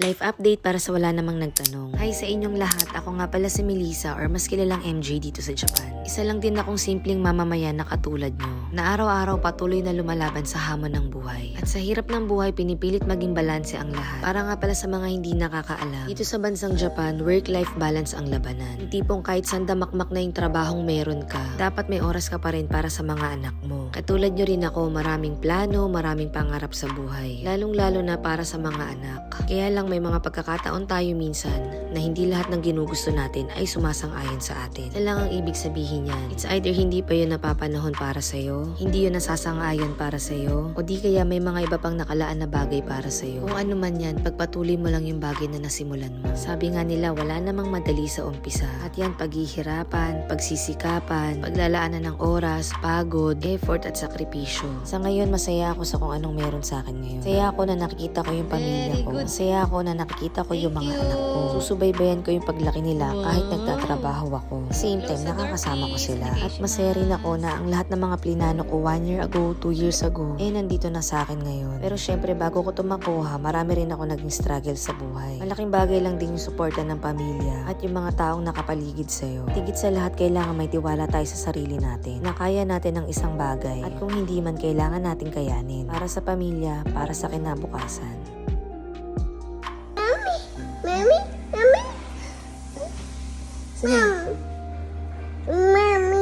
Life update para sa wala namang nagtanong. Hi sa inyong lahat, ako nga pala si Melissa or mas kilalang MJ dito sa Japan. Isa lang din akong simpleng mamamayan na katulad nyo, na araw-araw patuloy na lumalaban sa hamon ng buhay. At sa hirap ng buhay, pinipilit maging balanse ang lahat. Para nga pala sa mga hindi nakakaalam, dito sa bansang Japan, work-life balance ang labanan. Yung tipong kahit saan damakmak na yung trabahong meron ka, dapat may oras ka pa rin para sa mga anak mo. Katulad nyo rin ako, maraming plano, maraming pangarap sa buhay. Lalong-lalo na para sa mga anak. Kaya lang may mga pagkakataon tayo minsan na hindi lahat ng ginugusto natin ay sumasang-ayon sa atin. Yan lang ang ibig sabihin yan. It's either hindi pa yun napapanahon para sa'yo, hindi yun nasasang-ayon para sa'yo, o di kaya may mga iba pang nakalaan na bagay para sa'yo. Kung ano man yan, pagpatuloy mo lang yung bagay na nasimulan mo. Sabi nga nila, wala namang madali sa umpisa. At yan, paghihirapan, pagsisikapan, paglalaanan ng oras, pagod, effort at sakripisyo. Sa ngayon, masaya ako sa kung anong meron sa akin ngayon. Masaya ako na nakikita ko yung pamilya ko. Masaya ako na nakikita ko yung mga anak ko. Susubaybayan ko yung paglaki nila kahit nagtatrabaho ako. Same time, nakakasama ko sila. At masaya rin ako na ang lahat ng mga plinano ko 1 year ago, 2 years ago, nandito na sa akin ngayon. Pero syempre, bago ko ito makuha, marami rin ako naging struggle sa buhay. Malaking bagay lang din yung suporta ng pamilya at yung mga taong nakapaligid sa'yo. Tigit sa lahat, kailangan may tiwala tayo sa sarili natin, na kaya natin ang isang bagay at kung hindi man, kailangan natin kayanin. Para sa pamilya, para sa kinabukasan. Mami? Mami?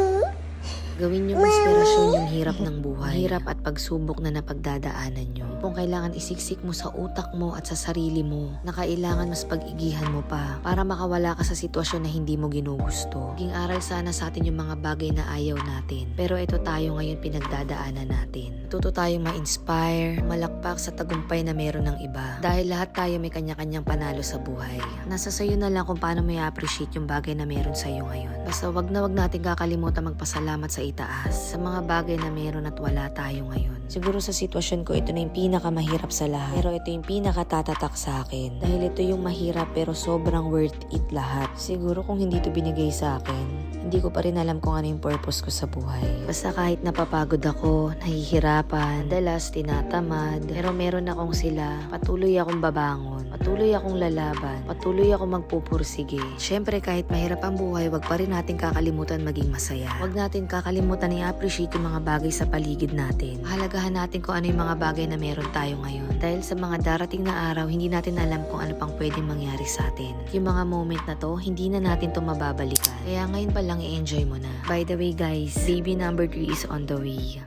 Gawin yung inspirasyon yung hirap ng buhay, hirap at pagsubok na napagdadaanan nyo. Kung kailangan isiksik mo sa utak mo at sa sarili mo, na kailangan mas pag-igihan mo pa para makawala ka sa sitwasyon na hindi mo ginugusto. Maging aral sana sa atin yung mga bagay na ayaw natin. Pero ito tayo ngayon pinagdadaanan natin. Tuto tayong ma-inspire, malakpak sa tagumpay na meron ng iba. Dahil lahat tayo may kanya-kanyang panalo sa buhay. Nasa sayo na lang kung paano mo i-appreciate yung bagay na meron sa'yo ngayon. Basta wag natin kakalimutan magpasalamat sa itaas sa mga bagay na meron at wala tayo ngayon. Siguro sa sitwasyon ko, ito na yung pinakamahirap sa lahat. Pero ito yung pinakatatatak sa akin. Dahil ito yung mahirap pero sobrang worth it lahat. Siguro kung hindi ito binigay sa akin, hindi ko pa rin alam kung ano yung purpose ko sa buhay. Basta kahit napapagod ako, nahihirapan, madalas tinatamad, pero meron akong sila, patuloy akong babangon, patuloy akong lalaban, patuloy akong magpupursige. Siyempre kahit mahirap ang buhay, wag pa rin natin kakalimutan maging masaya. Wag natin kakalimutan i-appreciate yung mga bagay sa paligid natin. Mahalagahan natin kung ano yung mga bagay na meron tayo ngayon. Dahil sa mga darating na araw, hindi natin alam kung ano pang pwedeng mangyari sa atin. Yung mga moment na to, hindi na natin to mababalikan. Kaya ngayon pa lang i-enjoy mo na. By the way guys, baby number 3 is on the way.